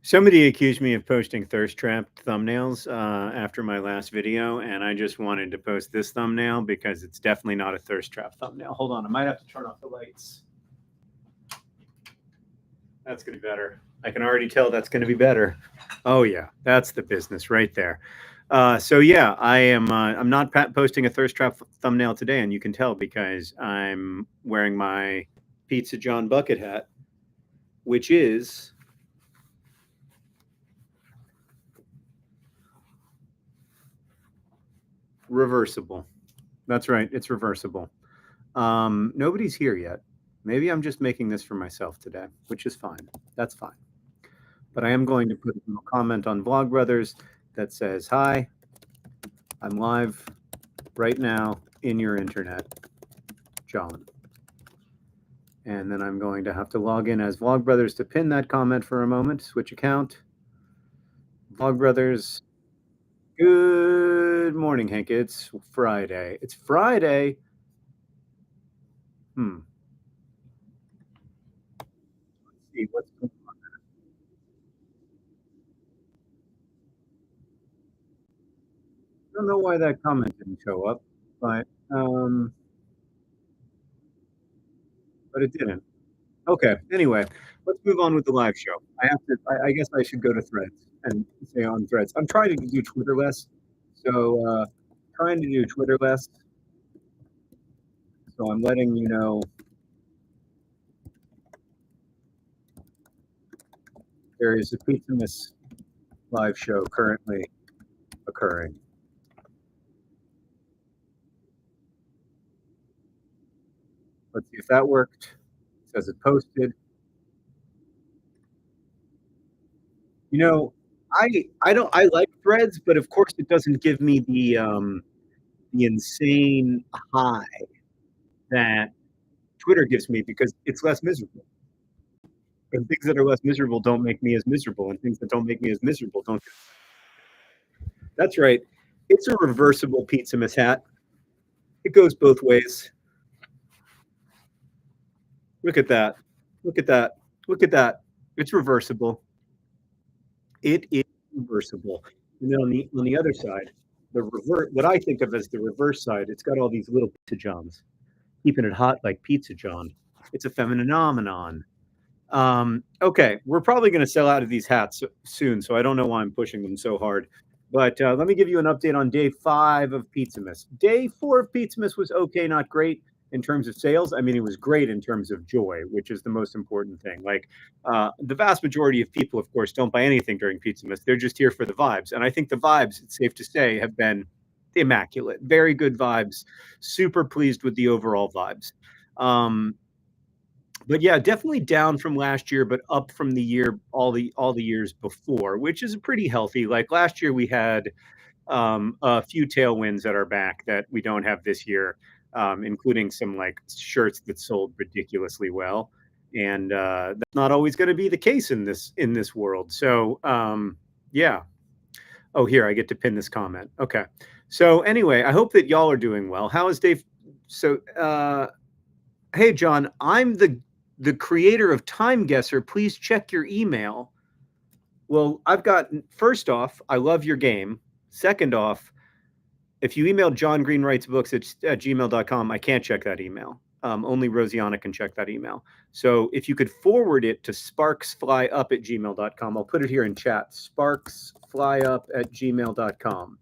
Somebody accused me of posting thirst trap thumbnails after my last video, and I just wanted to post this thumbnail because it's definitely not a thirst trap thumbnail. Hold on, I might have to turn off the lights. That's going to be better. I can already tell that's going to be better. Oh yeah, that's the business right there. So yeah, I'm not posting a thirst trap thumbnail today, and you can tell because I'm wearing my Pizza John bucket hat, which is reversible. That's right, it's reversible. Nobody's here yet. Maybe I'm just making this for myself today, which is fine. That's fine. But I am going to put a little comment on Vlogbrothers that says, "Hi, I'm live right now in your internet, John." And then I'm going to have to log in as Vlogbrothers to pin that comment for a moment. Switch account. Vlogbrothers. Good morning, Hank. It's Friday. It's Friday. Let's see what's going on. I don't know why that comment didn't show up, but it didn't. Okay. Anyway, let's move on with the live show. I guess I should go to Threads and say on Threads. I'm trying to do Twitter less, so trying to do Twitter less. So I'm letting you know there is a Pizzamas live show currently occurring. Let's see if that worked. It says it posted. You know, I like Threads, but of course it doesn't give me the insane high that Twitter gives me because it's less miserable. And things that are less miserable don't make me as miserable, and things that don't make me as miserable don't. That's right. It's a reversible Pizzamas hat. It goes both ways. Look at that. Look at that. Look at that. It's reversible. It is reversible. And then on the other side, the reverse, what I think of as the reverse side, it's got all these little Pizza Johns, keeping it hot like Pizza John. It's a phenomenon. Okay, we're probably going to sell out of these hats soon, so I don't know why I'm pushing them so hard. But let me give you an update on day 5 of Pizzamas. Day 4 of Pizzamas was okay, not great in terms of sales. I mean, it was great in terms of joy, which is the most important thing. Like the vast majority of people, of course, don't buy anything during Pizzamas. They're just here for the vibes. And I think the vibes, it's safe to say, have been immaculate. Very good vibes. Super pleased with the overall vibes. But yeah, definitely down from last year, but up from the year all the years before, which is pretty healthy. Like last year, we had a few tailwinds at our back that we don't have this year, including some like shirts that sold ridiculously well, and that's not always going to be the case in this world. So yeah. Oh, here I get to pin this comment. Okay. So anyway, I hope that y'all are doing well. How is Dave? So hey John, I'm the creator of Time Guesser. Please check your email. Well, I've got, first off, I love your game. Second off, if you email johngreenwritesbooks at gmail.com, I can't check that email. Only Rosianna can check that email. So if you could forward it to sparksflyup@gmail.com, I'll put it here in chat, sparksflyup@gmail.com.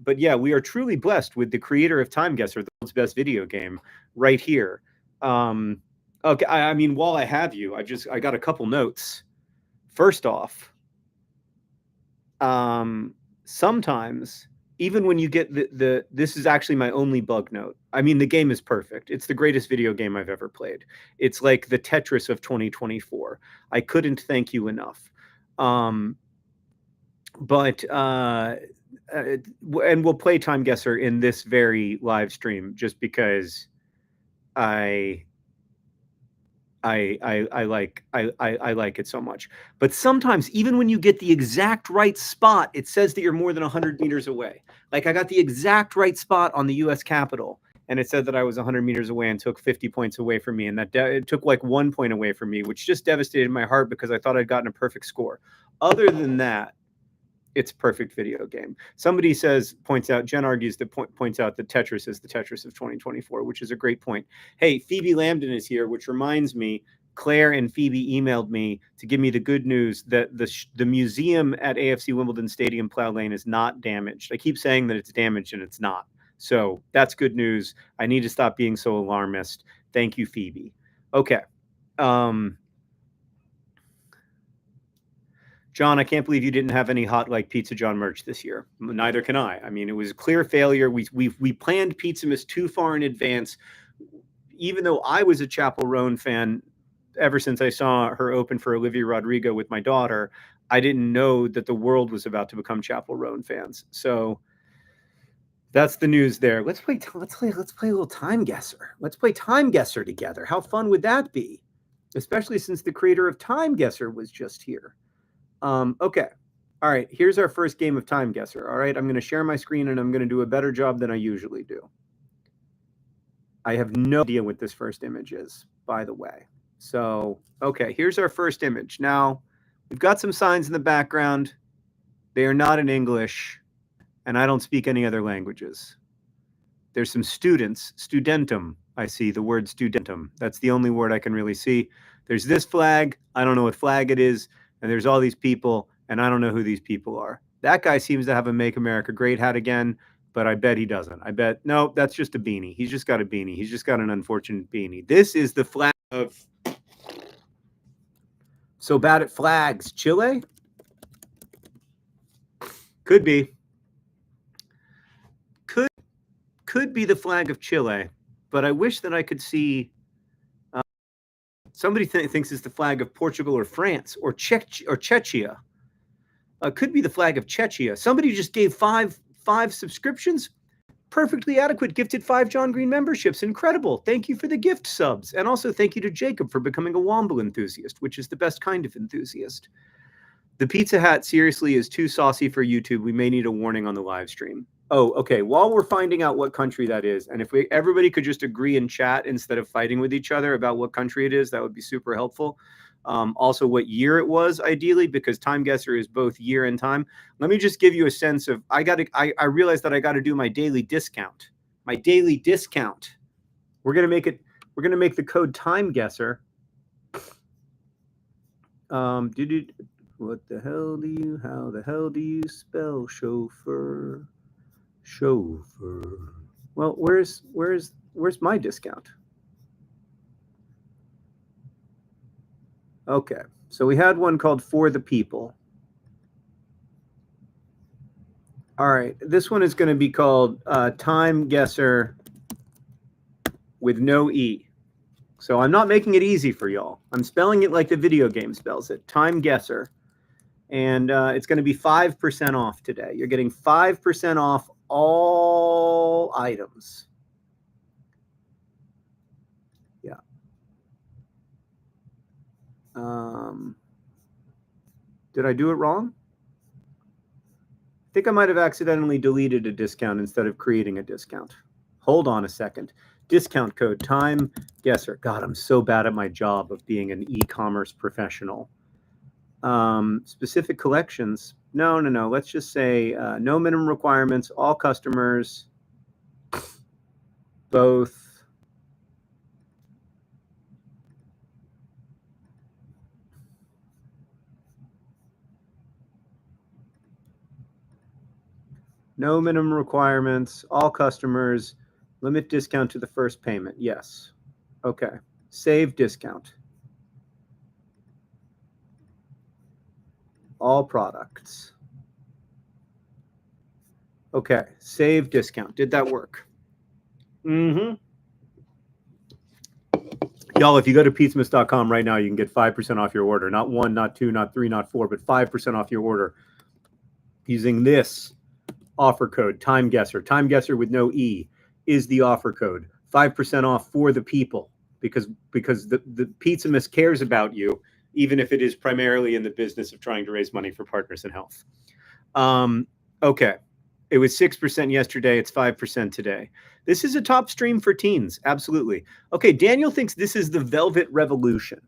But yeah, we are truly blessed with the creator of Time Guesser, the world's best video game, right here. Okay, I mean, while I have you, I got a couple notes. First off, sometimes even when you get this is actually my only bug note. I mean, the game is perfect. It's the greatest video game I've ever played. It's like the Tetris of 2024. I couldn't thank you enough. And we'll play Time Guesser in this very live stream just because I like it so much. But sometimes even when you get the exact right spot, it says that you're more than 100 meters away. Like I got the exact right spot on the US Capitol, and it said that I was 100 meters away and took 50 points away from me, and that it took like 1 point away from me, which just devastated my heart because I thought I'd gotten a perfect score. Other than that, it's a perfect video game. Somebody points out, Jen argues that points out that Tetris is the Tetris of 2024, which is a great point. Hey, Phoebe Lambden is here, which reminds me, Claire and Phoebe emailed me to give me the good news that the museum at AFC Wimbledon Stadium Plough Lane is not damaged. I keep saying that it's damaged and it's not. So that's good news. I need to stop being so alarmist. Thank you, Phoebe. Okay. John, I can't believe you didn't have any Hot Like Pizza John merch this year. Neither can I. I mean, it was a clear failure. We planned Pizzamas too far in advance. Even though I was a Chapel Roan fan ever since I saw her open for Olivia Rodrigo with my daughter, I didn't know that the world was about to become Chapel Roan fans. So that's the news there. Let's play a little Time Guesser. Let's play Time Guesser together. How fun would that be? Especially since the creator of Time Guesser was just here. Okay. All right. Here's our first game of Time Guesser. All right. I'm going to share my screen and I'm going to do a better job than I usually do. I have no idea what this first image is, by the way. So, okay. Here's our first image. Now, we've got some signs in the background. They are not in English, and I don't speak any other languages. There's some students. Studentum. I see the word studentum. That's the only word I can really see. There's this flag. I don't know what flag it is. And there's all these people, and I don't know who these people are. That guy seems to have a Make America Great hat again, but I bet he doesn't. No, that's just a beanie. He's just got a beanie. He's just got an unfortunate beanie. This is the flag of So Bad at Flags. Chile? Could be. Could be the flag of Chile, but I wish that I could see... Somebody thinks it's the flag of Portugal or France or Czechia. Could be the flag of Czechia. Somebody just gave five subscriptions. Perfectly adequate. Gifted 5 John Green memberships. Incredible. Thank you for the gift subs. And also thank you to Jacob for becoming a Womble enthusiast, which is the best kind of enthusiast. The pizza hat seriously is too saucy for YouTube. We may need a warning on the live stream. Oh, okay. While we're finding out what country that is, and if everybody could just agree in chat instead of fighting with each other about what country it is, that would be super helpful. Also, what year it was, ideally, because Time Guesser is both year and time. Let me just give you a sense of I realized that I got to do my daily discount. My daily discount. We're gonna make the code Time Guesser. How the hell do you spell chauffeur? Chauffeur. Well, where's my discount? Okay, so we had one called For the People. All right, this one is going to be called Time Guesser with no E. So I'm not making it easy for y'all. I'm spelling it like the video game spells it, Time Guesser. And it's going to be 5% off today. You're getting 5% off all items. Yeah. Did I do it wrong? I think I might have accidentally deleted a discount instead of creating a discount. Hold on a second. Discount code Time Guesser. God, I'm so bad at my job of being an e-commerce professional. Specific collections. No. Let's just say no minimum requirements. All customers, both. No minimum requirements. All customers. Limit discount to the first payment. Yes. Okay. Save discount. All products. Okay, save discount. Did that work? Mm-hmm. Y'all, if you go to pizzamas.com right now, you can get 5% off your order. Not 1, not 2, not 3, not 4, but 5% off your order using this offer code, Time Guesser. Time Guesser with no E is the offer code. 5% off for the people because the Pizzamas cares about you, even if it is primarily in the business of trying to raise money for Partners in Health. Okay. It was 6% yesterday. It's 5% today. This is a top stream for teens. Absolutely. Okay, Daniel thinks this is the Velvet Revolution.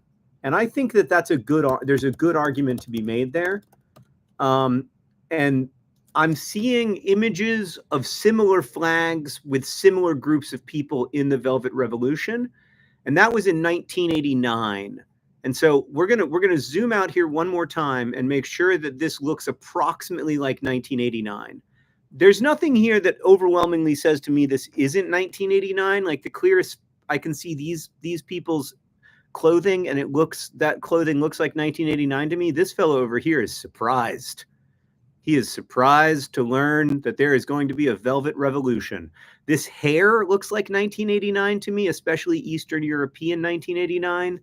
And I think that there's a good argument to be made there. And I'm seeing images of similar flags with similar groups of people in the Velvet Revolution. And that was in 1989. And so we're gonna zoom out here one more time and make sure that this looks approximately like 1989. There's nothing here that overwhelmingly says to me this isn't 1989. Like the clearest I can see these people's clothing, and that clothing looks like 1989 to me. This fellow over here is surprised. He is surprised to learn that there is going to be a Velvet Revolution. This hair looks like 1989 to me, especially Eastern European 1989.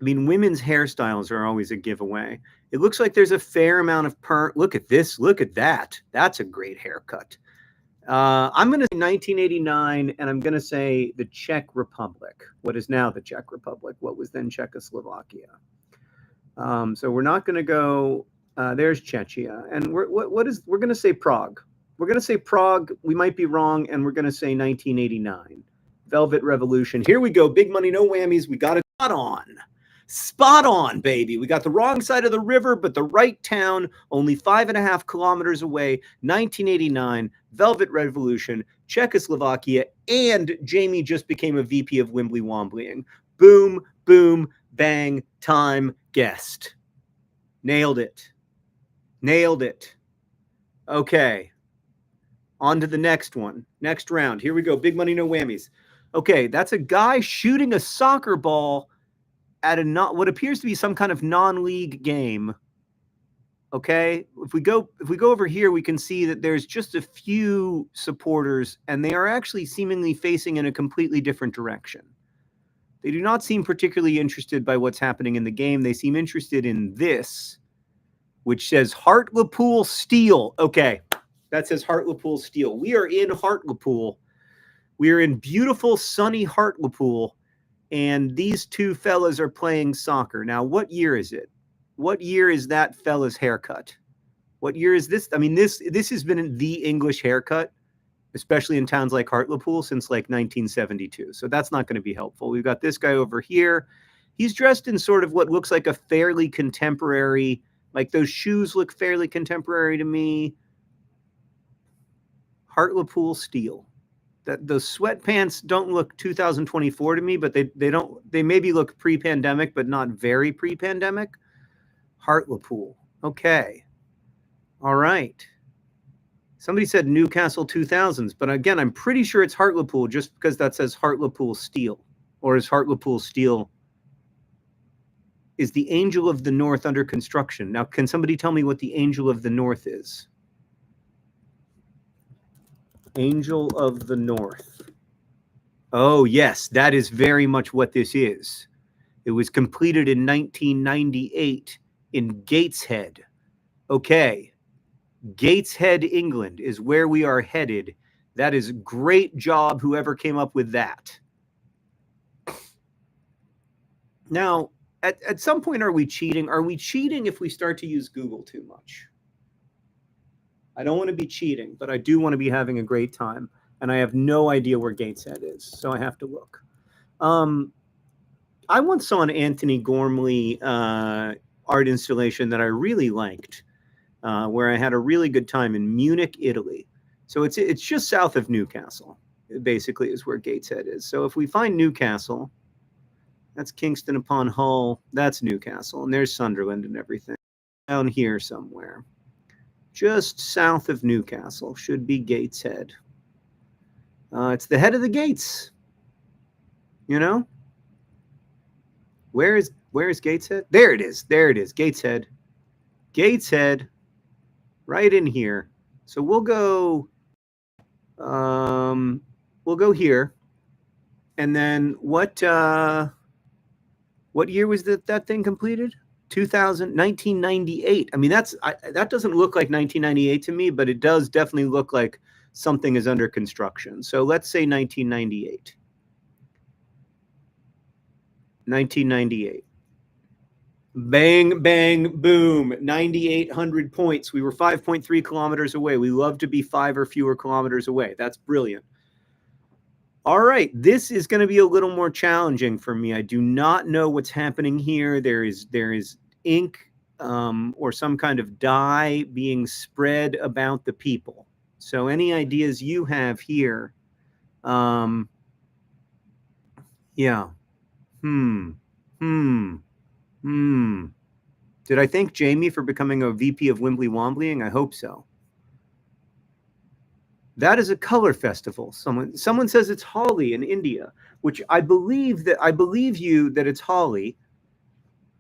I mean, women's hairstyles are always a giveaway. It looks like there's a fair amount of perm. Look at this. Look at that. That's a great haircut. I'm going to say 1989, and I'm going to say the Czech Republic. What is now the Czech Republic? What was then Czechoslovakia? So we're not going to go. There's Czechia, and we're going to say Prague. We're going to say Prague. We might be wrong, and we're going to say 1989. Velvet Revolution. Here we go. Big money, no whammies. We got it spot on. Spot on, baby. We got the wrong side of the river, but the right town, only 5.5 kilometers away. 1989, Velvet Revolution, Czechoslovakia, and Jamie just became a VP of Wimbly Womblying. Boom, boom, bang, time, guessed. Nailed it. Nailed it. Okay. On to the next one. Next round. Here we go. Big money, no whammies. Okay, that's a guy shooting a soccer ball at what appears to be some kind of non-league game. Okay, if we go over here, we can see that there's just a few supporters, and they are actually seemingly facing in a completely different direction. They do not seem particularly interested by what's happening in the game. They seem interested in this, which says Hartlepool Steel. Okay, that says Hartlepool Steel. We are in Hartlepool. We are in beautiful, sunny Hartlepool. And these two fellas are playing soccer. Now, what year is it? What year is that fella's haircut? What year is this? I mean, this has been the English haircut, especially in towns like Hartlepool, since like 1972. So that's not going to be helpful. We've got this guy over here. He's dressed in sort of what looks like a fairly contemporary, like those shoes look fairly contemporary to me. Hartlepool Steel. That those sweatpants don't look 2024 to me, but they maybe look pre-pandemic, but not very pre-pandemic. Hartlepool. Okay. All right. Somebody said Newcastle 2000s, but again, I'm pretty sure it's Hartlepool just because that says Hartlepool Steel. Or is Hartlepool Steel? Is the Angel of the North under construction? Now, can somebody tell me what the Angel of the North is? Angel of the North. Oh, yes, that is very much what this is. It was completed in 1998 in Gateshead. Okay. Gateshead, England is where we are headed. That is a great job, whoever came up with that. Now, at some point, are we cheating? Are we cheating if we start to use Google too much? I don't want to be cheating, but I do want to be having a great time. And I have no idea where Gateshead is, so I have to look. I once saw an Anthony Gormley art installation that I really liked, where I had a really good time in Munich, Italy. So it's just south of Newcastle, basically, is where Gateshead is. So if we find Newcastle, that's Kingston upon Hull, that's Newcastle, and there's Sunderland and everything. Down here somewhere. Just south of Newcastle should be Gateshead. It's the head of the gates. You know? Where is Gateshead? There it is. There it is. Gateshead. Gateshead. Right in here. So we'll go here. And then what year was that thing completed? 1998. I mean, that doesn't look like 1998 to me, but it does definitely look like something is under construction. So let's say 1998. 1998. Bang, bang, boom. 9,800 points. We were 5.3 kilometers away. We love to be 5 or fewer kilometers away. That's brilliant. All right, this is going to be a little more challenging for me. I do not know what's happening here. There is ink or some kind of dye being spread about the people. So any ideas you have here? Yeah. Hmm. Did I thank Jamie for becoming a VP of Wimbly Womblying? I hope so. That is a color festival. Someone says it's Holi in India, which I believe you that it's Holi,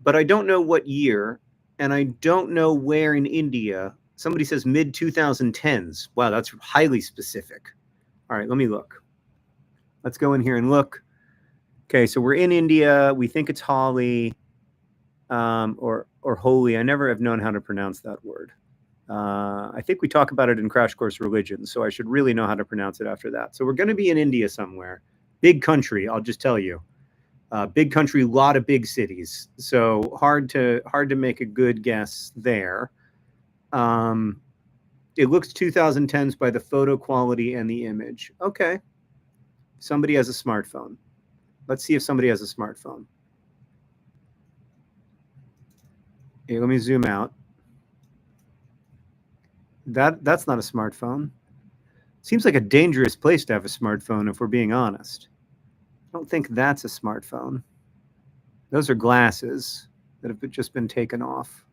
but I don't know what year, and I don't know where in India. Somebody says mid 2010s. Wow, that's highly specific. All right, let me look. Let's go in here and look. Okay, so we're in India. We think it's Holi, or Holi. I never have known how to pronounce that word. I think we talk about it in Crash Course Religion, so I should really know how to pronounce it after that. So we're going to be in India somewhere. Big country, I'll just tell you. Big country, lot of big cities. So hard to make a good guess there. It looks 2010s by the photo quality and the image. Okay. Somebody has a smartphone. Let's see if somebody has a smartphone. Okay, let me zoom out. That's not a smartphone. Seems like a dangerous place to have a smartphone, if we're being honest. I don't think that's a smartphone. Those are glasses that have just been taken off.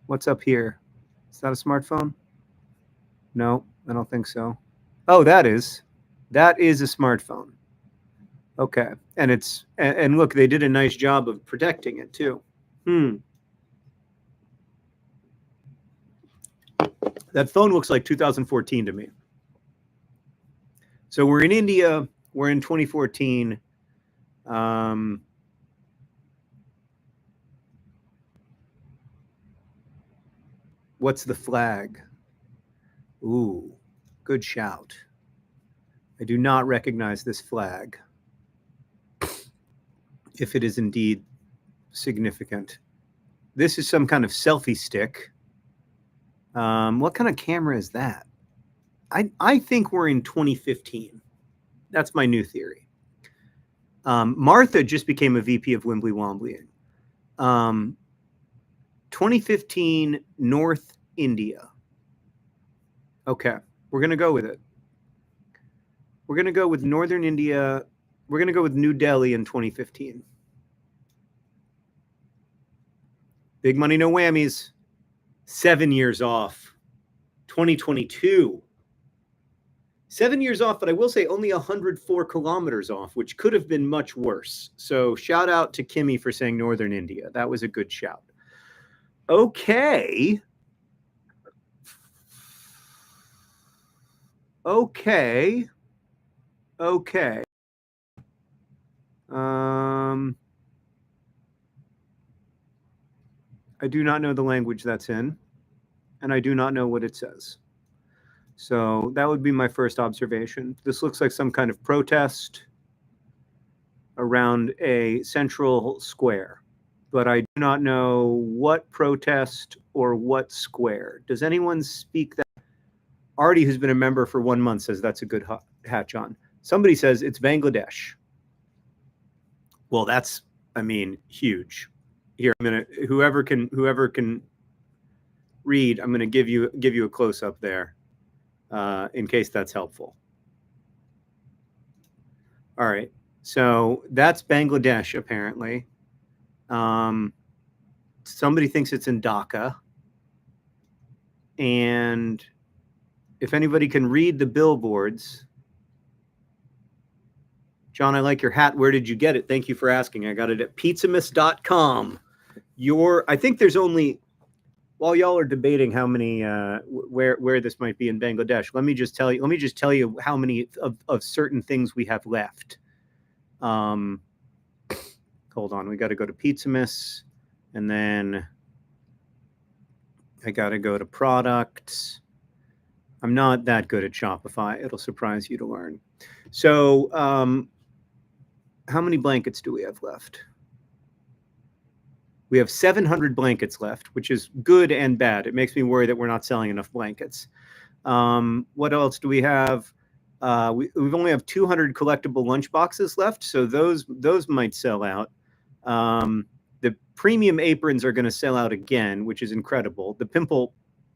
What's up here? Is that a smartphone? No, I don't think so. Oh, that is a smartphone. Okay, and look, they did a nice job of protecting it too. That phone looks like 2014 to me. So we're in India. We're in 2014. What's the flag? Ooh, good shout. I do not recognize this flag, if it is indeed significant. This is some kind of selfie stick. What kind of camera is that? I think we're in 2015. That's my new theory. Martha just became a VP of Wimbly Womblying. 2015 North India. Okay, we're going to go with it. We're going to go with Northern India. We're going to go with New Delhi in 2015. Big money, no whammies. 7 years off. 2022. 7 years off, but I will say only 104 kilometers off, which could have been much worse. So shout out to Kimmy for saying Northern India. That was a good shout. Okay. Okay. I do not know the language that's in, and I do not know what it says. So that would be my first observation. This looks like some kind of protest around a central square, but I do not know what protest or what square. Does anyone speak that? Artie, who's been a member for 1 month, says that's a good hatch on. Somebody says it's Bangladesh. Well, that's, I mean, huge. Here, I'm gonna whoever can read, I'm gonna give you a close up there, in case that's helpful. All right, so that's Bangladesh apparently. Somebody thinks it's in Dhaka, and if anybody can read the billboards. John, I like your hat. Where did you get it? Thank you for asking. I got it at pizzamas.com. I think there's only, while y'all are debating how many, where this might be in Bangladesh, let me just tell you how many of certain things we have left. Hold on, we got to go to Pizzamas, and then I got to go to products. I'm not that good at Shopify. It'll surprise you to learn. So, how many blankets do we have left? We have 700 blankets left, which is good and bad. It makes me worry that we're not selling enough blankets. What else do we have? We only have 200 collectible lunch boxes left, so those might sell out. The premium aprons are going to sell out again, which is incredible. The pimple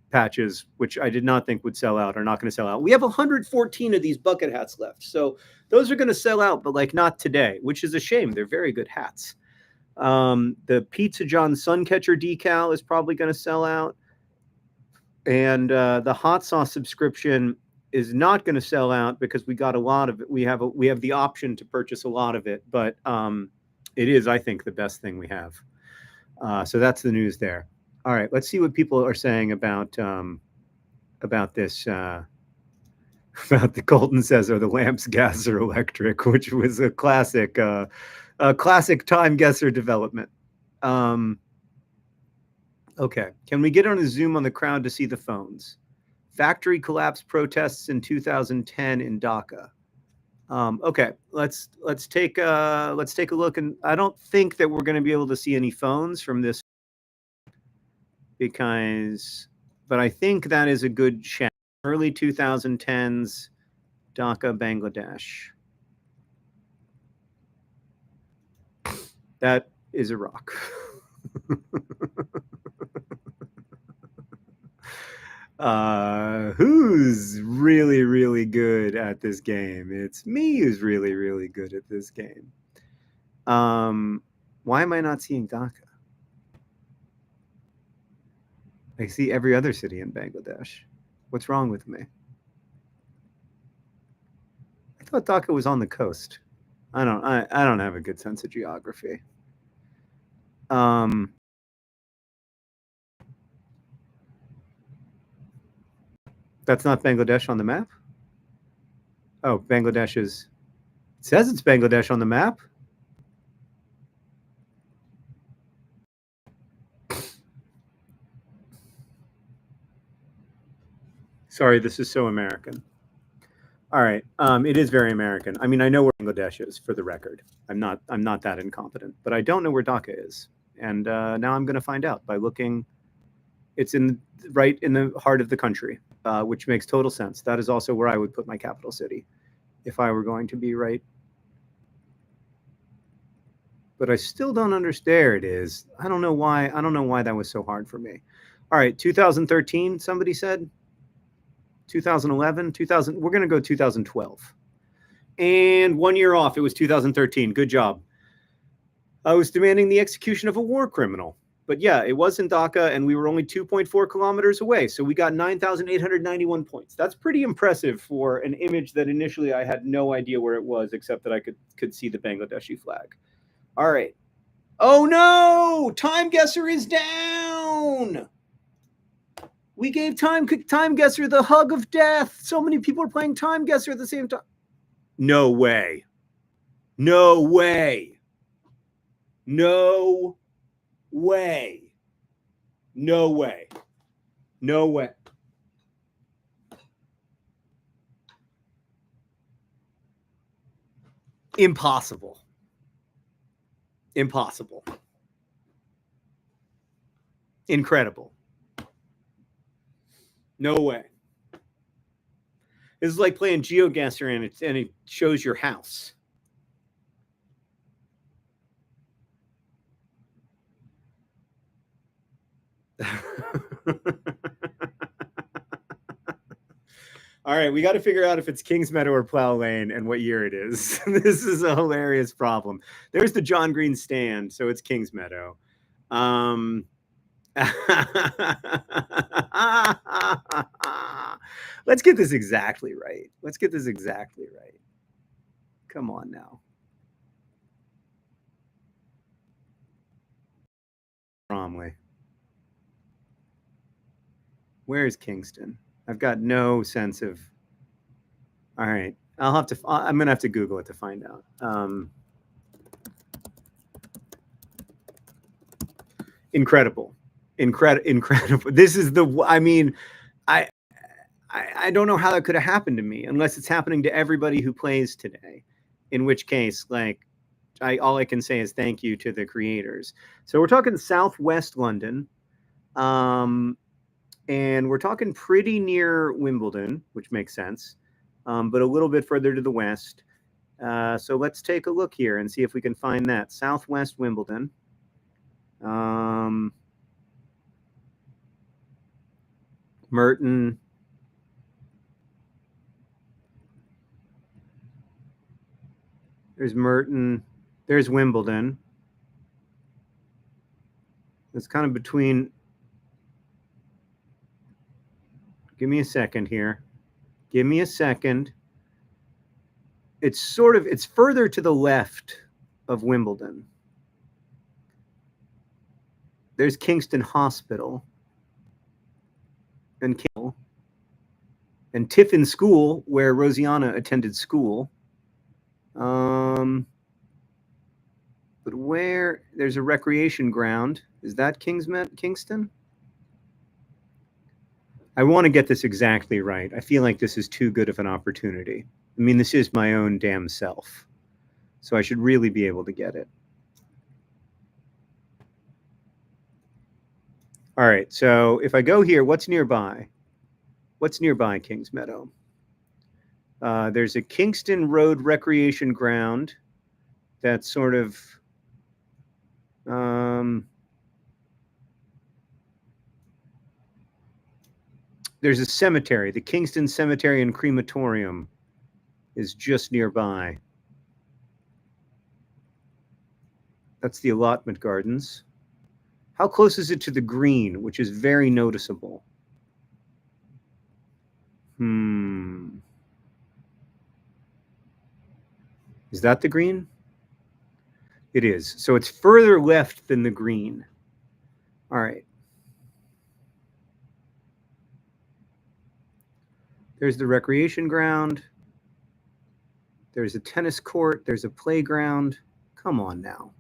patches, which I did not think would sell out, are not going to sell out. We have 114 of these bucket hats left, so those are going to sell out, but like not today, which is a shame. They're very good hats. The Pizza John Suncatcher decal is probably going to sell out, and the hot sauce subscription is not going to sell out because we got a lot of it. We have the option to purchase a lot of it, but it is, I think, the best thing we have. So that's the news there. All right, let's see what people are saying about this. About the Colton says, are the lamps gas or electric, which was a classic time guesser development. Okay, can we get on a zoom on the crowd to see the phones? Factory collapse protests in 2010 in Dhaka. Okay, let's take a look, and I don't think that we're going to be able to see any phones from this but I think that is a good check. Early 2010s, Dhaka, Bangladesh. That is a rock. Who's really, really good at this game? It's me who's really, really good at this game. Why am I not seeing Dhaka? I see every other city in Bangladesh. What's wrong with me? I thought Dhaka was on the coast. I don't have a good sense of geography. That's not Bangladesh on the map? Oh, Bangladesh is... It says it's Bangladesh on the map. Sorry, this is so American. All right, it is very American. I mean, I know where Bangladesh is, for the record. I'm not that incompetent, but I don't know where Dhaka is, and now I'm going to find out by looking. It's right in the heart of the country, which makes total sense. That is also where I would put my capital city, if I were going to be right. But I still don't understand. There it is. I don't know why. I don't know why that was so hard for me. All right, 2013. Somebody said. 2011, 2000, we're going to go 2012. And 1 year off, it was 2013. Good job. I was demanding the execution of a war criminal. But yeah, it was in Dhaka, and we were only 2.4 kilometers away. So we got 9,891 points. That's pretty impressive for an image that initially I had no idea where it was, except that I could see the Bangladeshi flag. All right. Oh no! Time Guesser is down! We gave Time Guesser the hug of death. So many people are playing Time Guesser at the same time. No way. No way. No way. No way. No way. Impossible. Impossible. Incredible. No way. This is like playing GeoGuessr and it shows your house. All right, we got to figure out if it's Kings Meadow or Plow Lane and what year it is. This is a hilarious problem. There's the John Green stand, so it's Kings Meadow. Let's get this exactly right. Let's get this exactly right. Come on now. Bromley. Where is Kingston? I've got no sense of. All right. I'm going to have to Google it to find out. Incredible. Incredible. This is I mean, I don't know how that could have happened to me unless it's happening to everybody who plays today, in which case, like, all I can say is thank you to the creators. So we're talking Southwest London, and we're talking pretty near Wimbledon, which makes sense, but a little bit further to the west. So let's take a look here and see if we can find that. Southwest Wimbledon. Merton. There's Merton. There's Wimbledon. It's kind of between. Give me a second here. Give me a second. It's further to the left of Wimbledon. There's Kingston Hospital and Tiffin School, where Rosianna attended school. But where there's a recreation ground, is that Kingston? I want to get this exactly right. I feel like this is too good of an opportunity. I mean, this is my own damn self, so I should really be able to get it. All right, so if I go here, what's nearby? What's nearby Kings Meadow? There's a Kingston Road Recreation Ground that's sort of there's a cemetery. The Kingston Cemetery and Crematorium is just nearby. That's the allotment gardens. How close is it to the green, which is very noticeable? Is that the green? It is. So it's further left than the green. All right. There's the recreation ground. There's a tennis court. There's a playground. Come on now.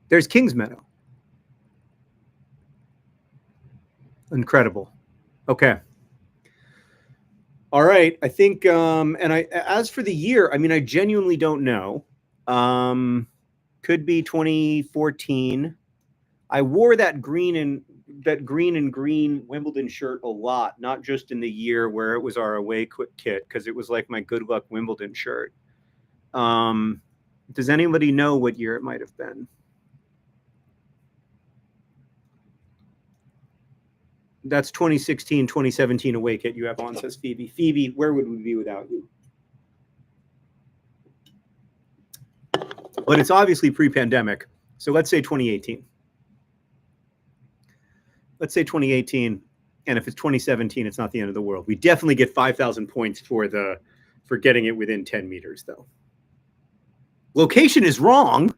There's Kings Meadow. Incredible. Okay. All right. I think, as for the year, I mean, I genuinely don't know. Could be 2014. I wore that green and green Wimbledon shirt a lot, not just in the year where it was our away kit, because it was like my good luck Wimbledon shirt. Does anybody know what year it might have been? That's 2016, 2017 away kit you have on, says Phoebe. Phoebe, where would we be without you? But it's obviously pre-pandemic. So let's say 2018. Let's say 2018. And if it's 2017, it's not the end of the world. We definitely get 5,000 points for getting it within 10 meters, though. Location is wrong.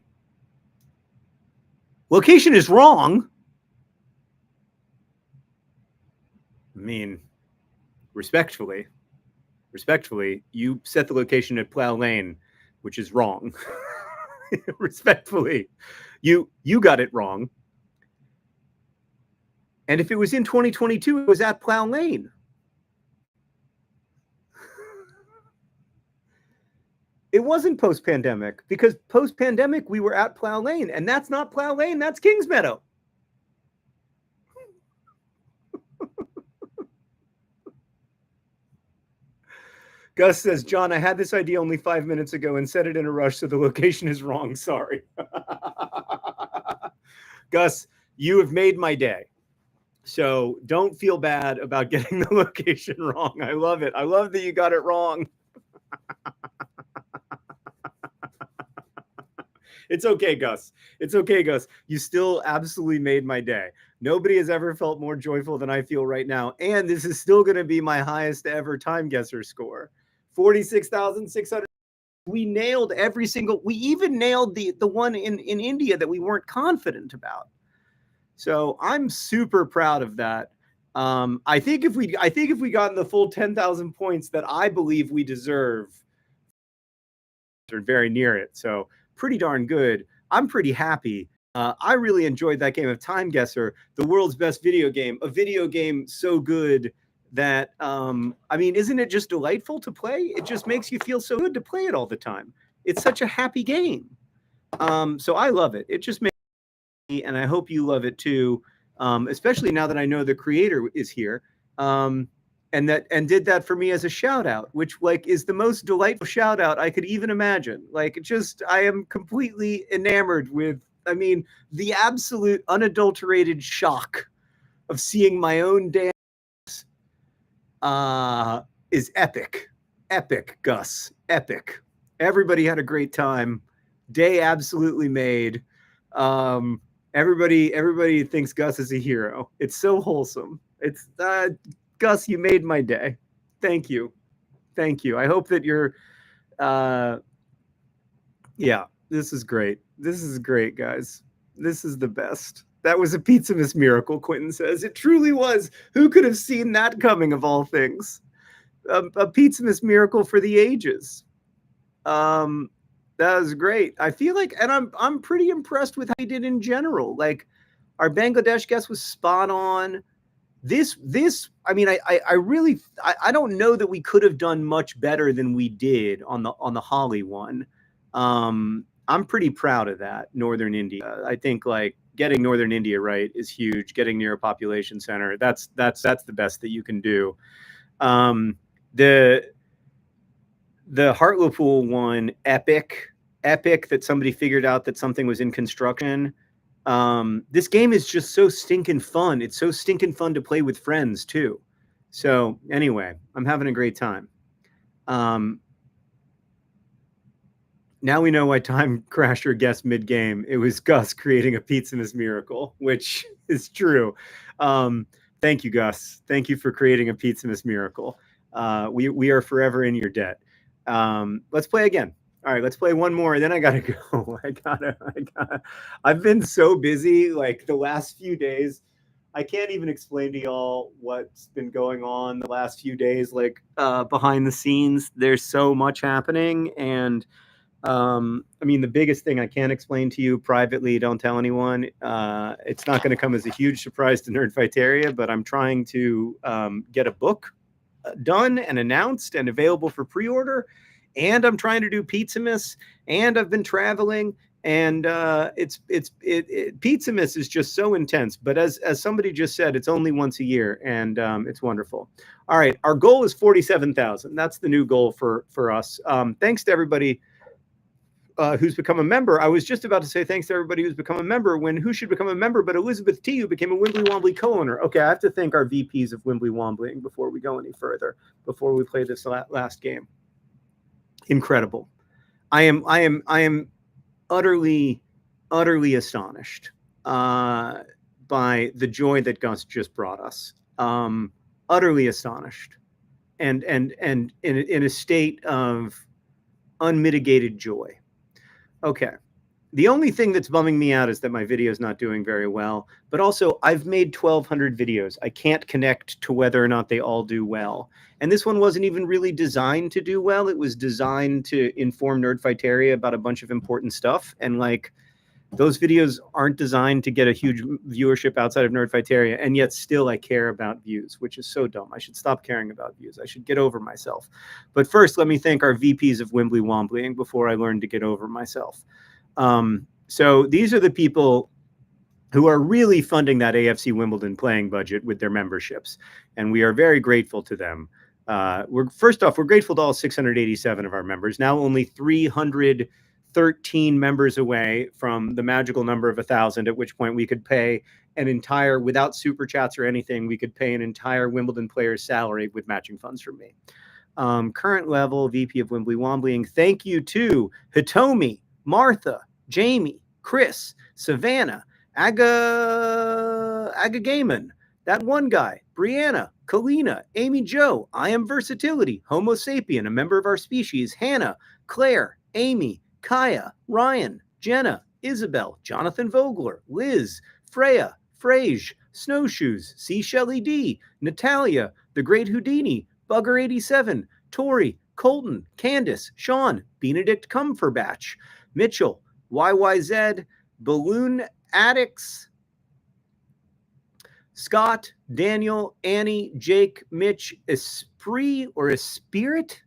Location is wrong. I mean, respectfully, you set the location at Plough Lane, which is wrong. Respectfully, you got it wrong. And if it was in 2022, it was at Plough Lane. It wasn't post-pandemic, because post-pandemic we were at Plough Lane, and that's not Plough Lane, that's Kings Meadow. Gus says, John, I had this idea only 5 minutes ago and said it in a rush, so the location is wrong. Sorry. Gus, you have made my day. So don't feel bad about getting the location wrong. I love it. I love that you got it wrong. It's okay, Gus. It's okay, Gus. You still absolutely made my day. Nobody has ever felt more joyful than I feel right now. And this is still going to be my highest ever time guesser score. 46,600. We nailed every single, we even nailed the one in India that we weren't confident about. So I'm super proud of that. I think if we got in the full 10,000 points that I believe we deserve, are very near it. So pretty darn good. I'm pretty happy. I really enjoyed that game of Time Guesser, the world's best video game, a video game so good that, I mean, isn't it just delightful to play? It just makes you feel so good to play it all the time. it's such a happy game. So I love it. It just makes me, and I hope you love it too. Especially now that I know the creator is here. And did that for me as a shout out, which like is the most delightful shout out I could even imagine. Like just I am completely enamored with, I mean, the absolute unadulterated shock of seeing my own dance is epic. Epic, Gus. Epic. Everybody had a great time. Day absolutely made. Everybody thinks Gus is a hero. It's so wholesome. It's Gus, you made my day. Thank you. Thank you. I hope that you're yeah, this is great. This is great, guys. This is the best. That was a Pizzamas miracle, Quentin says. It truly was. Who could have seen that coming of all things? A Pizzamas miracle for the ages. That was great. I feel like, and I'm pretty impressed with how he did in general. Like our Bangladesh guest was spot on. This, I mean, I really, I don't know that we could have done much better than we did on the Holi one. I'm pretty proud of that. Northern India. I think like getting Northern India right is huge. Getting near a population center, that's the best that you can do. The Hartlepool one, epic that somebody figured out that something was in construction. This game is just so stinking fun. It's so stinking fun to play with friends too. So anyway, I'm having a great time. Now we know why Time Crasher guessed mid-game. It was Gus creating a Pizzamas miracle, which is true. Thank you, Gus. Thank you for creating a Pizzamas miracle. We are forever in your debt. Let's play again. All right, let's play one more, and then I gotta go. I've been so busy, like the last few days. I can't even explain to y'all what's been going on the last few days, like behind the scenes. There's so much happening, and I mean, the biggest thing I can't explain to you privately, don't tell anyone. It's not going to come as a huge surprise to Nerdfighteria, but I'm trying to get a book done and announced and available for pre-order, and I'm trying to do Pizzamas, and I've been traveling, and Pizzamas is just so intense. But as somebody just said, it's only once a year, and it's wonderful. All right, our goal is 47,000. That's the new goal for us. Thanks to everybody who's become a member. I was just about to say thanks to everybody who's become a member, when who should become a member but Elizabeth T, who became a Wimbly Wombly co-owner. Okay, I have to thank our VPs of Wimbly Wombling before we go any further, before we play this last game. Incredible. I am utterly astonished by the joy that Gus just brought us. Utterly astonished, and in a state of unmitigated joy. Okay. The only thing that's bumming me out is that my video is not doing very well, but also I've made 1,200 videos. I can't connect to whether or not they all do well. And this one wasn't even really designed to do well. It was designed to inform Nerdfighteria about a bunch of important stuff. And like, those videos aren't designed to get a huge viewership outside of Nerdfighteria, and yet still I care about views, which is so dumb. I should stop caring about views. I should get over myself. But first, let me thank our VPs of Wimbly Wombling before I learn to get over myself. So these are the people who are really funding that AFC Wimbledon playing budget with their memberships, and we are very grateful to them. First off, we're grateful to all 687 of our members. Now only 313 members away from the magical number of 1,000, at which point we could pay an entire, without super chats or anything, we could pay an entire Wimbledon player's salary with matching funds from me. Current level VP of Wimbly Wombling. Thank you to Hitomi, Martha, Jamie, Chris, Savannah, Aga Gaiman, that one guy, Brianna, Kalina, Amy Jo, I Am Versatility, Homo Sapien, a member of our species, Hannah, Claire, Amy, Kaya, Ryan, Jenna, Isabel, Jonathan Vogler, Liz, Freya, Frage, Snowshoes, C. Shelley D, Natalia, The Great Houdini, Bugger87, Tori, Colton, Candace, Sean, Benedict Cumberbatch, Mitchell, YYZ, Balloon Addicts, Scott, Daniel, Annie, Jake, Mitch, Esprit or Espirit?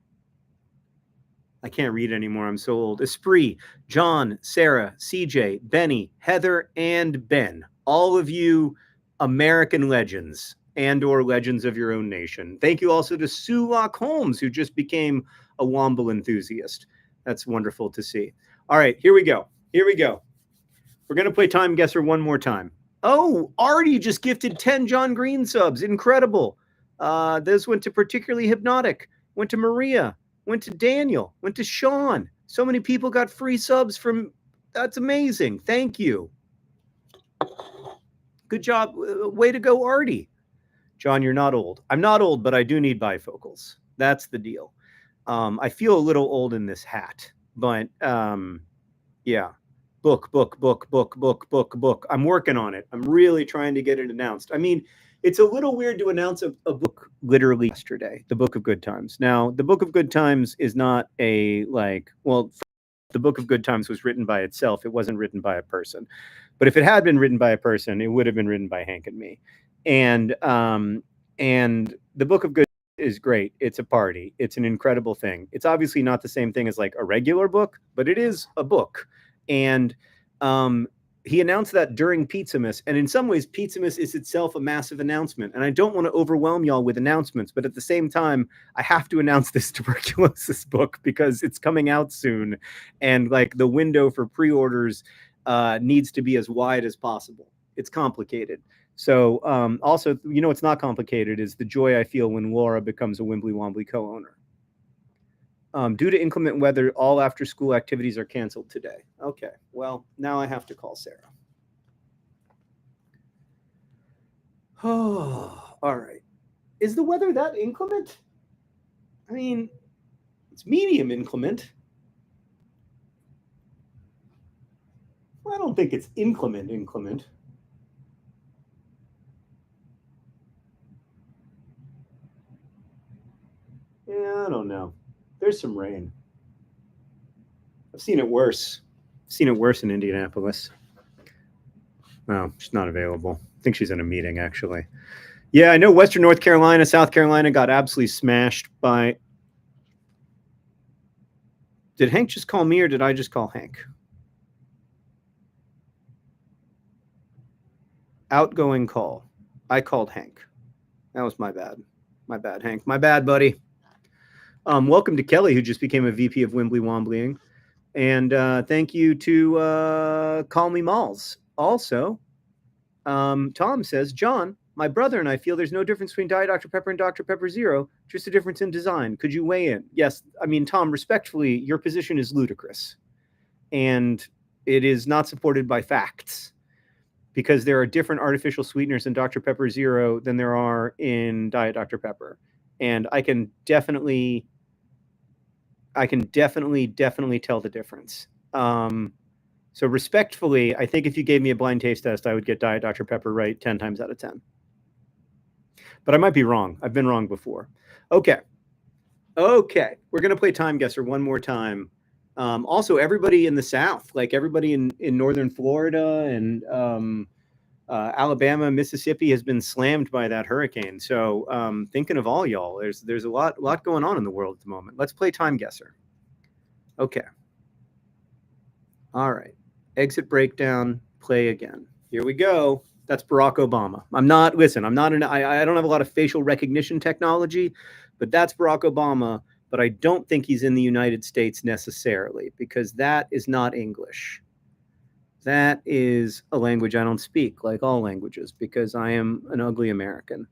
I can't read anymore. I'm so old. Esprit, John, Sarah, CJ, Benny, Heather, and Ben. All of you American legends and or legends of your own nation. Thank you also to Sue Locke Holmes, who just became a Womble enthusiast. That's wonderful to see. All right, here we go. Here we go. We're going to play Time Guesser one more time. Oh, Artie just gifted 10 John Green subs. Incredible. Those went to Particularly Hypnotic, went to Maria, went to Daniel, went to Sean. So many people got free subs from, that's amazing. Thank you. Good job. Way to go, Artie. John, you're not old. I'm not old, but I do need bifocals. That's the deal. I feel a little old in this hat, but yeah. Book. I'm working on it. I'm really trying to get it announced. I mean, it's a little weird to announce a book literally yesterday, the Book of Good Times. Now, the Book of Good Times is not a the Book of Good Times was written by itself. It wasn't written by a person. But if it had been written by a person, it would have been written by Hank and me. And the Book of Good is great. It's a party. It's an incredible thing. It's obviously not the same thing as like a regular book, but it is a book. And he announced that during Pizzamas. And in some ways, Pizzamas is itself a massive announcement. And I don't want to overwhelm y'all with announcements, but at the same time, I have to announce this tuberculosis book because it's coming out soon. And like the window for pre-orders needs to be as wide as possible. It's complicated. So also, you know, what's not complicated is the joy I feel when Laura becomes a Wimbly Wombly co-owner. Due to inclement weather, all after-school activities are canceled today. Okay, well, now I have to call Sarah. Oh, all right. Is the weather that inclement? I mean, it's medium inclement. Well, I don't think it's inclement. Yeah, I don't know. There's some rain. I've seen it worse. I've seen it worse in Indianapolis. Oh, she's not available. I think she's in a meeting, actually. Yeah, I know Western North Carolina, South Carolina got absolutely smashed by... Did Hank just call me or did I just call Hank? Outgoing call. I called Hank. That was my bad. My bad, Hank. My bad, buddy. Welcome to Kelly, who just became a VP of Wimbly Womblying. And thank you to Call Me Malls. Also, Tom says, John, my brother and I feel there's no difference between Diet Dr. Pepper and Dr. Pepper Zero, just a difference in design. Could you weigh in? Yes. I mean, Tom, respectfully, your position is ludicrous. And it is not supported by facts. Because there are different artificial sweeteners in Dr. Pepper Zero than there are in Diet Dr. Pepper. And I can definitely tell the difference. So respectfully, I think if you gave me a blind taste test, I would get Diet Dr. Pepper right 10 times out of 10. But I might be wrong. I've been wrong before. Okay. We're going to play Time Guesser one more time. Also, everybody in the South, like everybody in Northern Florida and Alabama, Mississippi has been slammed by that hurricane. So thinking of all y'all, there's a lot going on in the world at the moment. Let's play Time Guesser. Okay. All right. Exit breakdown, play again. Here we go. That's Barack Obama. I don't have a lot of facial recognition technology, but that's Barack Obama. But I don't think he's in the United States necessarily because that is not English. That is a language I don't speak, like all languages, because I am an ugly American.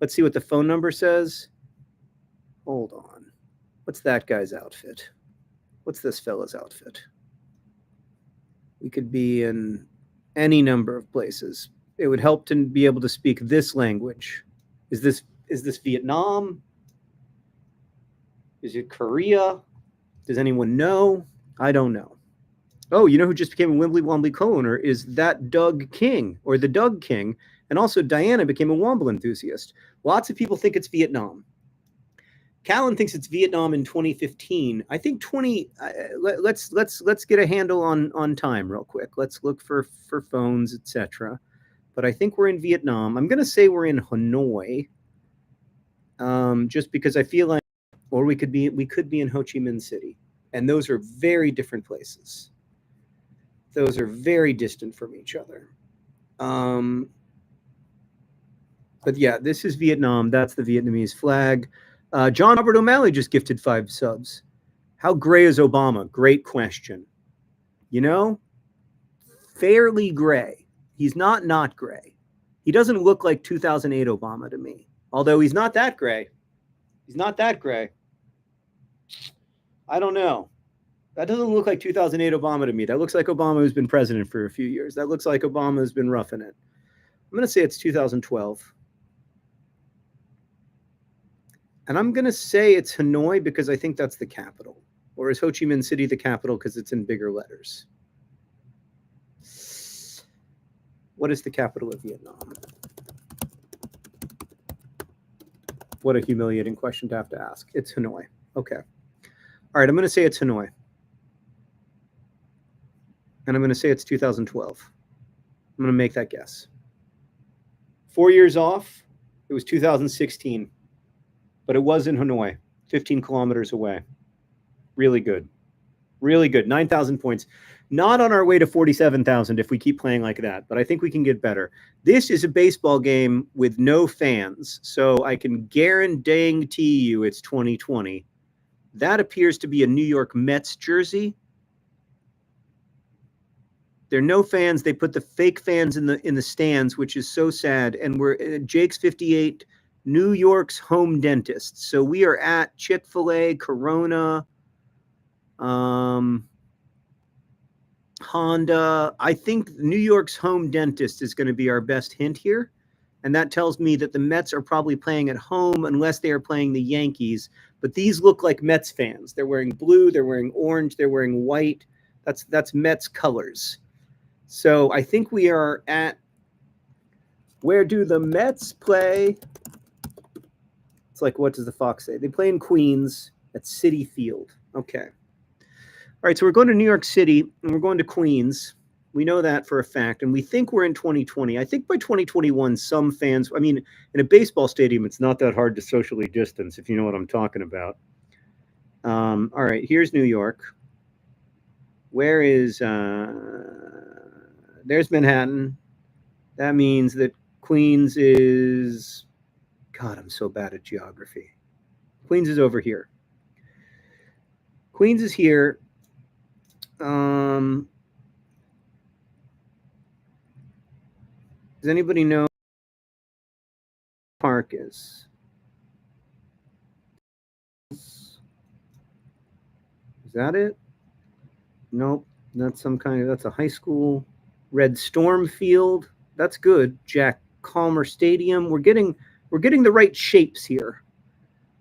Let's see what the phone number says. Hold on. What's that guy's outfit? What's this fella's outfit? We could be in any number of places. It would help to be able to speak this language. Is this Vietnam? Is it Korea? Does anyone know? I don't know. Oh, you know who just became a Wimbly Wombly co-owner is that Doug King, or the Doug King, and also Diana became a Womble enthusiast. Lots of people think it's Vietnam. Callan thinks it's Vietnam in 2015. I think let's get a handle on time real quick. Let's look for phones, etc. But I think we're in Vietnam. I'm going to say we're in Hanoi, just because I feel like, or we could be in Ho Chi Minh City. And those are very different places. Those are very distant from each other. But yeah, this is Vietnam. That's the Vietnamese flag. John Robert O'Malley just gifted 5 subs. How gray is Obama? Great question. You know, fairly gray. He's not gray. He doesn't look like 2008 Obama to me. Although he's not that gray. He's not that gray. I don't know. That doesn't look like 2008 Obama to me. That looks like Obama who's been president for a few years. That looks like Obama has been roughing it. I'm going to say it's 2012. And I'm going to say it's Hanoi because I think that's the capital. Or is Ho Chi Minh City the capital because it's in bigger letters? What is the capital of Vietnam? What a humiliating question to have to ask. It's Hanoi. Okay. All right, I'm going to say it's Hanoi. And I'm going to say it's 2012. I'm going to make that guess. 4 years off, it was 2016. But it was in Hanoi, 15 kilometers away. Really good. Really good. 9,000 points. Not on our way to 47,000 if we keep playing like that, but I think we can get better. This is a baseball game with no fans, so I can guarantee you it's 2020. That appears to be a New York Mets jersey. There are no fans. They put the fake fans in the stands, which is so sad. And we're Jake's 58, New York's home dentist. So we are at Chick-fil-A, Corona, Honda. I think New York's home dentist is going to be our best hint here. And that tells me that the Mets are probably playing at home unless they are playing the Yankees. But these look like Mets fans. They're wearing blue, they're wearing orange, they're wearing white. That's Mets colors. So I think we are at, where do the Mets play? It's like, what does the Fox say? They play in Queens at Citi Field. Okay. All right, so we're going to New York City and we're going to Queens. We know that for a fact, and we think we're in 2020. I think by 2021, some fans, I mean, in a baseball stadium, it's not that hard to socially distance, if you know what I'm talking about. All right, here's New York. Where is, there's Manhattan. That means that Queens is, God, I'm so bad at geography. Queens is over here. Queens is here. Does anybody know where Park is? Is that it? Nope. That's some kind of, that's a high school. Red Storm Field. That's good. Jack Calmer Stadium. We're getting the right shapes here.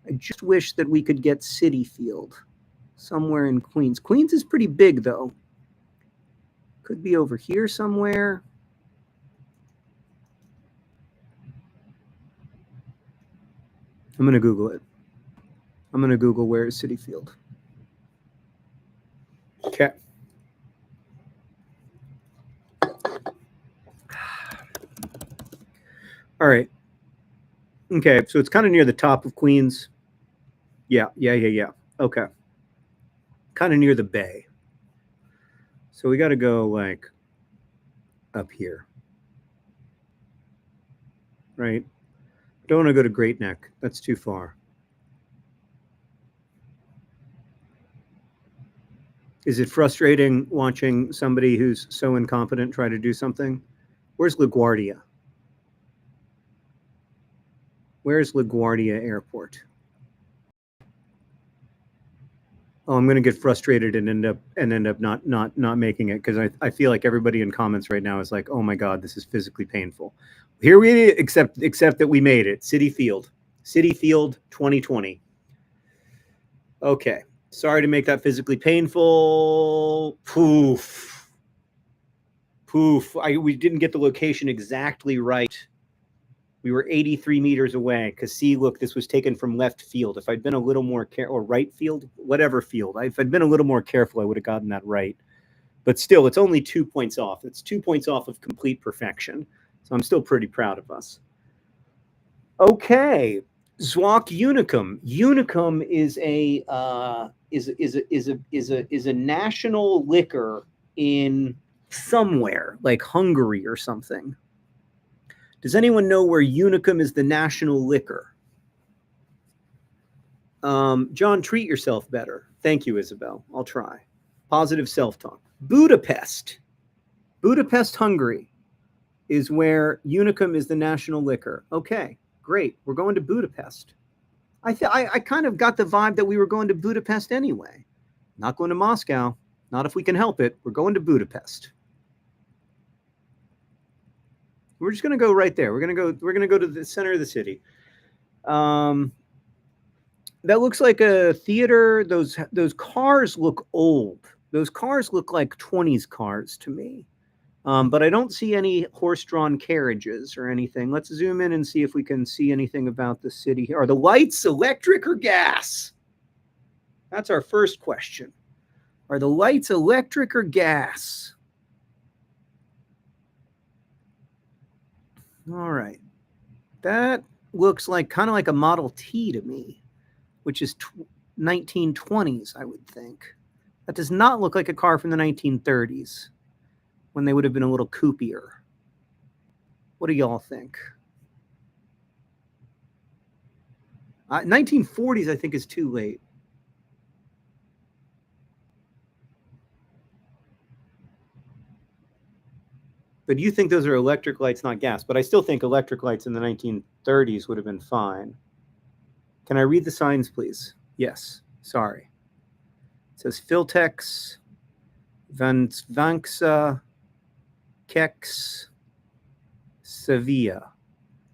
I just wish that we could get Citi Field somewhere in Queens. Queens is pretty big, though. Could be over here somewhere. I'm going to Google it. I'm going to Google where is Citi Field. Okay. All right. Okay, so it's kind of near the top of Queens. Yeah. Okay. Kind of near the bay. So we got to go like up here. Right? Don't want to go to Great Neck. That's too far. Is it frustrating watching somebody who's so incompetent try to do something? Where's LaGuardia? Where's LaGuardia Airport? Oh, I'm going to get frustrated and end up not making it because I feel like everybody in comments right now is like, oh my God, this is physically painful. Here we except that we made it. Citi Field 2020. Okay. Sorry to make that physically painful. Poof. We didn't get the location exactly right. We were 83 meters away because, see, look, this was taken from left field. If I'd been a little more careful, or right field, whatever field, if I'd been a little more careful, I would have gotten that right. But still, it's only 2 points off. It's 2 points off of complete perfection. So I'm still pretty proud of us. Okay. Zwak Unicum. Unicum is a national liquor in somewhere like Hungary or something. Does anyone know where Unicum is the national liquor? John, treat yourself better. Thank you, Isabel. I'll try. Positive self-talk. Budapest, Hungary, is where Unicum is the national liquor. Okay, great. We're going to Budapest. I kind of got the vibe that we were going to Budapest anyway. Not going to Moscow. Not if we can help it. We're going to Budapest. We're just going to go right there. We're going to go to the center of the city. That looks like a theater. Those cars look old. Those cars look like 20s cars to me. But I don't see any horse-drawn carriages or anything. Let's zoom in and see if we can see anything about the city here. Are the lights electric or gas? That's our first question. Are the lights electric or gas? All right. That looks like kind of like a Model T to me, which is 1920s, I would think. That does not look like a car from the 1930s, when they would have been a little coupier. What do y'all think? 1940s, I think, is too late. But you think those are electric lights, not gas. But I still think electric lights in the 1930s would have been fine. Can I read the signs, please? Yes. Sorry. It says Filtex, Vanxa, Kex, Sevilla.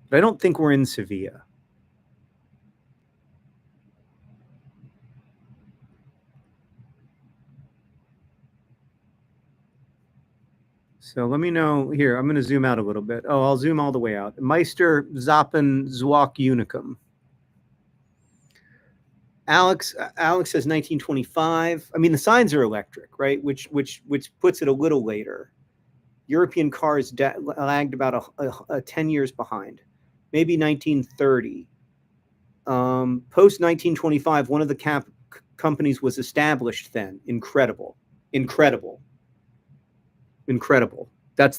But I don't think we're in Sevilla. So let me know here. I'm going to zoom out a little bit. Oh, I'll zoom all the way out. Meister Zappen Zwak Unicum. Alex says 1925. I mean, the signs are electric, right? Which puts it a little later. European cars lagged about 10 years behind. Maybe 1930. Post 1925, one of the companies was established then. Incredible. That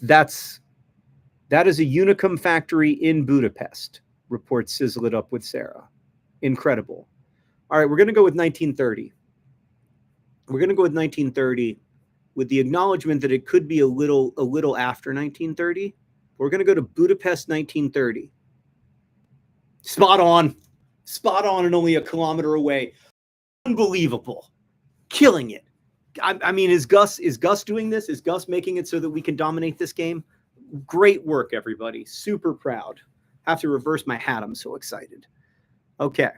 is a Unicum factory in Budapest, reports Sizzle It Up with Sarah. Incredible. All right, we're going to go with 1930. We're going to go with 1930 with the acknowledgement that it could be a little after 1930. We're going to go to Budapest 1930. Spot on and only a kilometer away. Unbelievable. Killing it. I mean, is Gus doing this? Is Gus making it so that we can dominate this game? Great work, everybody. Super proud. Have to reverse my hat. I'm so excited. Okay,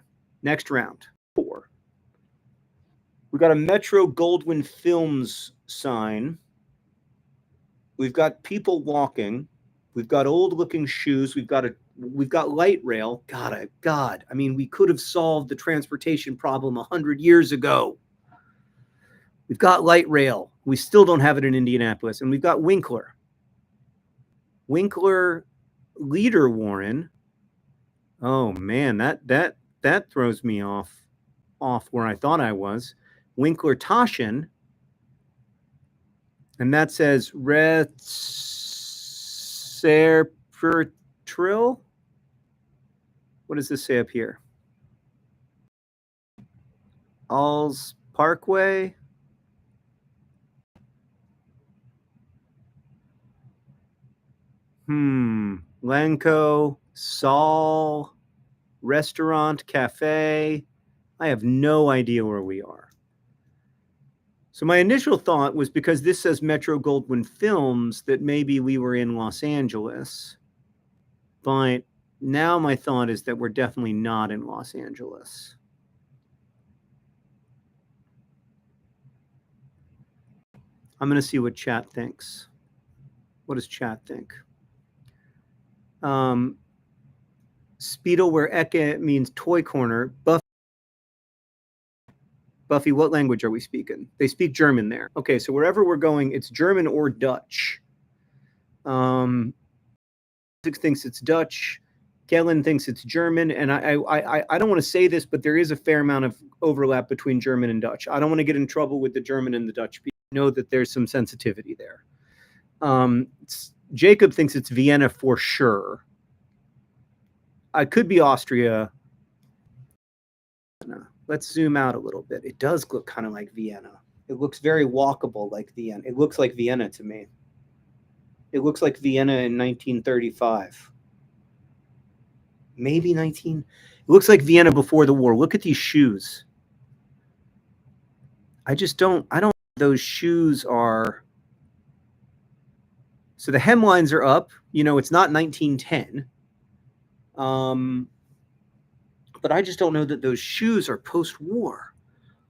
next round. 4. We got a Metro Goldwyn Films sign. We've got people walking. We've got old-looking shoes. We've got light rail. God. I mean, we could have solved the transportation problem 100 years ago. We've got light rail. We still don't have it in Indianapolis. And we've got Winkler. Leader Warren. Oh man, that throws me off where I thought I was. Winkler Taschen. And that says Retserpertrill. What does this say up here? Alls Parkway. Lenko, Saul, Restaurant, Cafe. I have no idea where we are. So my initial thought was, because this says Metro Goldwyn Films, that maybe we were in Los Angeles. But now my thought is that we're definitely not in Los Angeles. I'm going to see what chat thinks. What does chat think? Speedle, where Ecke means toy corner. Buffy, what language are we speaking? They speak German there. Okay, so wherever we're going, it's German or Dutch. Thinks it's Dutch. Kellen thinks it's German, and I don't want to say this, but there is a fair amount of overlap between German and Dutch. I don't want to get in trouble with the German and the Dutch people. I know that there's some sensitivity there. Jacob thinks it's Vienna for sure. I could be Austria. Let's zoom out a little bit. It does look kind of like Vienna. It looks very walkable like Vienna. It looks like Vienna to me. It looks like Vienna in 1935. Maybe 19. It looks like Vienna before the war. Look at these shoes. I don't, those shoes are. So the hemlines are up. You know, it's not 1910. But I just don't know that those shoes are post-war.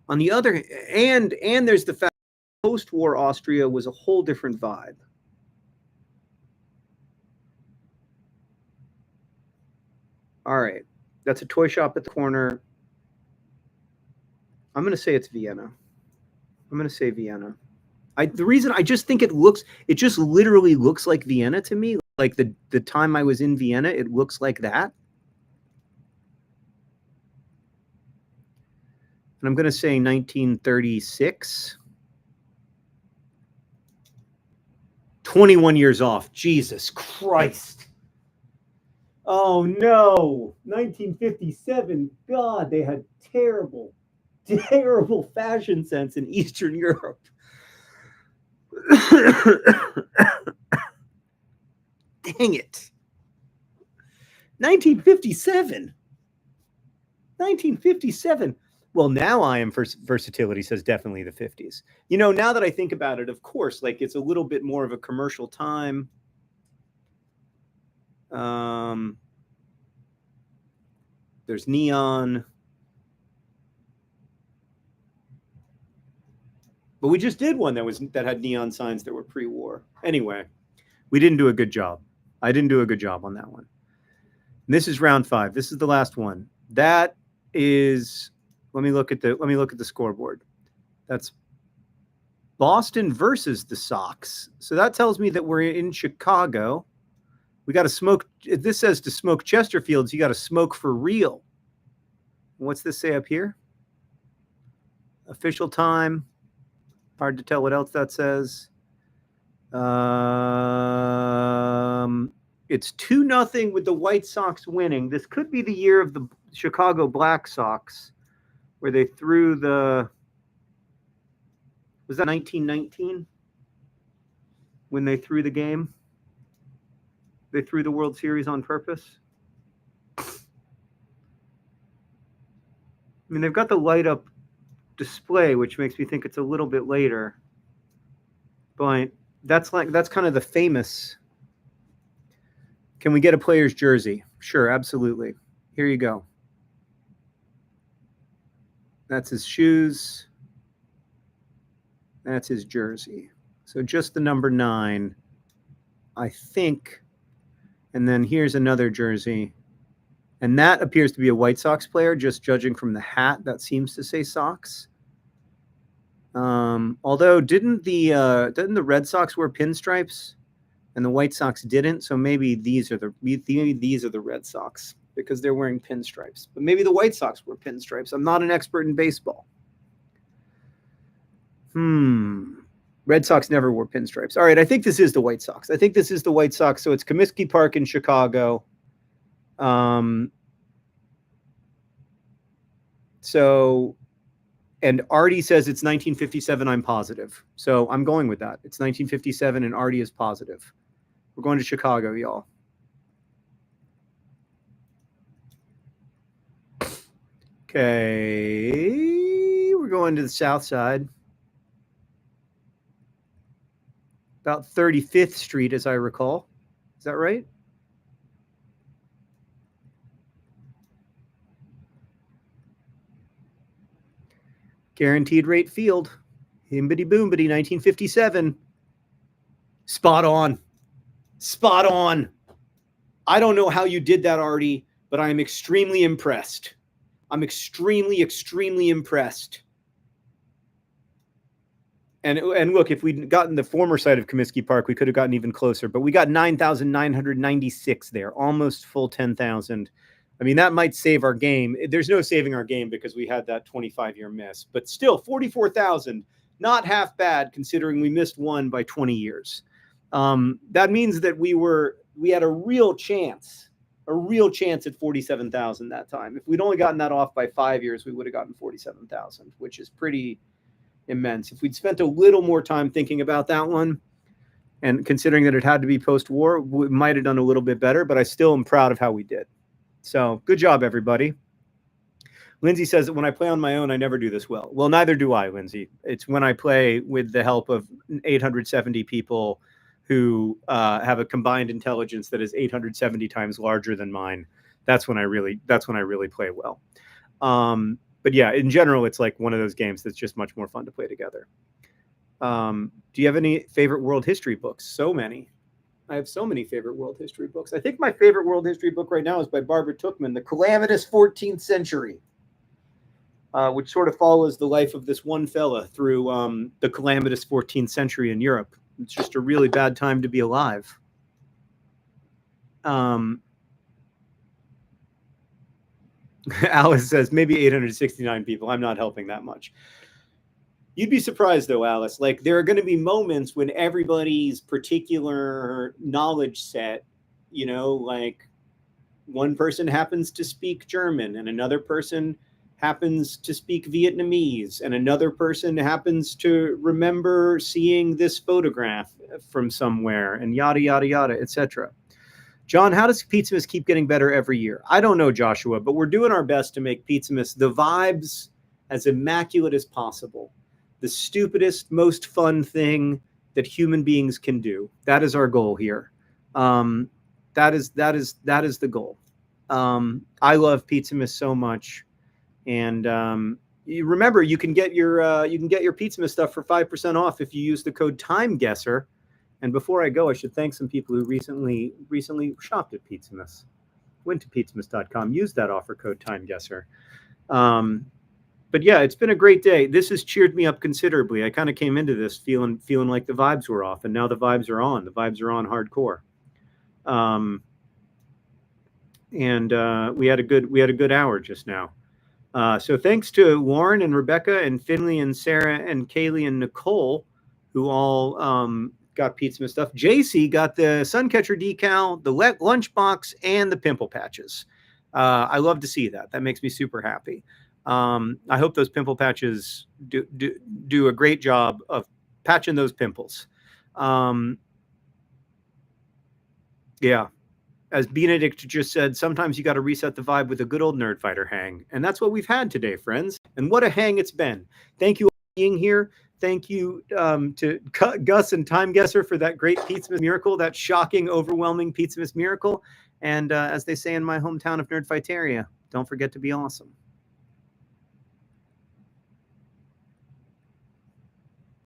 On the other, and there's the fact that post-war Austria was a whole different vibe. All right, that's a toy shop at the corner. I'm going to say it's Vienna. I'm going to say Vienna. The reason I just think it just literally looks like Vienna to me. Like the time I was in Vienna, it looks like that. And I'm going to say 1936. 21 years off. Jesus Christ. Oh, no. 1957. God, they had terrible, terrible fashion sense in Eastern Europe. Dang it. 1957. 1957. Well, now I am for versatility says definitely the 50s. You know, now that I think about it, of course, like it's a little bit more of a commercial time. There's neon. But we just did one that had neon signs that were pre-war. Anyway, we didn't do a good job. I didn't do a good job on that one. And this is round 5. This is the last one. That is. Let me look at the scoreboard. That's Boston versus the Sox. So that tells me that we're in Chicago. We got to smoke. This says to smoke Chesterfields, you got to smoke for real. What's this say up here? Official time. Hard to tell what else that says. It's 2-0 with the White Sox winning. This could be the year of the Chicago Black Sox, where they threw the, was that 1919 when they threw the game? They threw the World Series on purpose. I mean, they've got the light up display, which makes me think it's a little bit later. But that's kind of the famous. Can we get a player's jersey? Sure, absolutely. Here you go. That's his shoes. That's his jersey. So just the number 9, I think. And then here's another jersey. And that appears to be a White Sox player, just judging from the hat. That seems to say Sox. Although didn't the Red Sox wear pinstripes and the White Sox didn't? So maybe these are the Red Sox, because they're wearing pinstripes. But maybe the White Sox wear pinstripes. I'm not an expert in baseball. Red Sox never wore pinstripes. All right, I think this is the White Sox. So it's Comiskey Park in Chicago. And Artie says it's 1957. I'm positive. So I'm going with that. It's 1957 and Artie is positive. We're going to Chicago, y'all. Okay, we're going to the south side. About 35th Street, as I recall. Is that right? Guaranteed rate field. Himbity boombity, 1957. Spot on. Spot on. I don't know how you did that, Artie, but I am extremely impressed. I'm extremely, extremely impressed. And look, if we'd gotten the former site of Comiskey Park, we could have gotten even closer. But we got 9,996 there, almost full 10,000. I mean, that might save our game. There's no saving our game because we had that 25-year miss. But still, 44,000, not half bad considering we missed one by 20 years. That means that we had a real chance at 47,000 that time. If we'd only gotten that off by 5 years, we would have gotten 47,000, which is pretty immense. If we'd spent a little more time thinking about that one, and considering that it had to be post-war, we might have done a little bit better, but I still am proud of how we did. So good job, everybody. Lindsay says that when I play on my own, I never do this well. Well, neither do I, Lindsay. It's when I play with the help of 870 people who have a combined intelligence that is 870 times larger than mine. That's when I really play well. But yeah, in general, it's like one of those games that's just much more fun to play together. Do you have any favorite world history books? So many. I have so many favorite world history books. I think my favorite world history book right now is by Barbara Tuchman, The Calamitous 14th Century, which sort of follows the life of this one fella through the calamitous 14th century in Europe. It's just a really bad time to be alive. Alice says maybe 869 people. I'm not helping that much. You'd be surprised though, Alice. Like there are going to be moments when everybody's particular knowledge set, you know, like one person happens to speak German and another person happens to speak Vietnamese and another person happens to remember seeing this photograph from somewhere and yada, yada, yada, etc. John, how does Pizzamas keep getting better every year? I don't know, Joshua, but we're doing our best to make Pizzamas the vibes as immaculate as possible. The stupidest, most fun thing that human beings can do. That is our goal here. That is the goal. I love Pizzamas so much, and you remember you can get your Pizzamas stuff for 5% off if you use the code TIMEGUESSER. And before I go, I should thank some people who recently shopped at Pizzamas, went to pizzamas.com, used that offer code TIMEGUESSER. But yeah, it's been a great day. This has cheered me up considerably. I kind of came into this feeling like the vibes were off, and now the vibes are on. The vibes are on hardcore. We had a good hour just now. So thanks to Warren and Rebecca and Finley and Sarah and Kaylee and Nicole, who all got Pizzamas stuff. JC got the Suncatcher decal, the lunchbox, and the pimple patches. I love to see that. That makes me super happy. I hope those pimple patches do a great job of patching those pimples. Yeah. As Benedict just said, sometimes you got to reset the vibe with a good old Nerd Fighter hang. And that's what we've had today, friends. And what a hang it's been. Thank you all for being here. Thank you to Gus and Time Guesser for that great Pizzamas miracle, that shocking, overwhelming Pizzamas miracle. And as they say in my hometown of Nerdfighteria, don't forget to be awesome.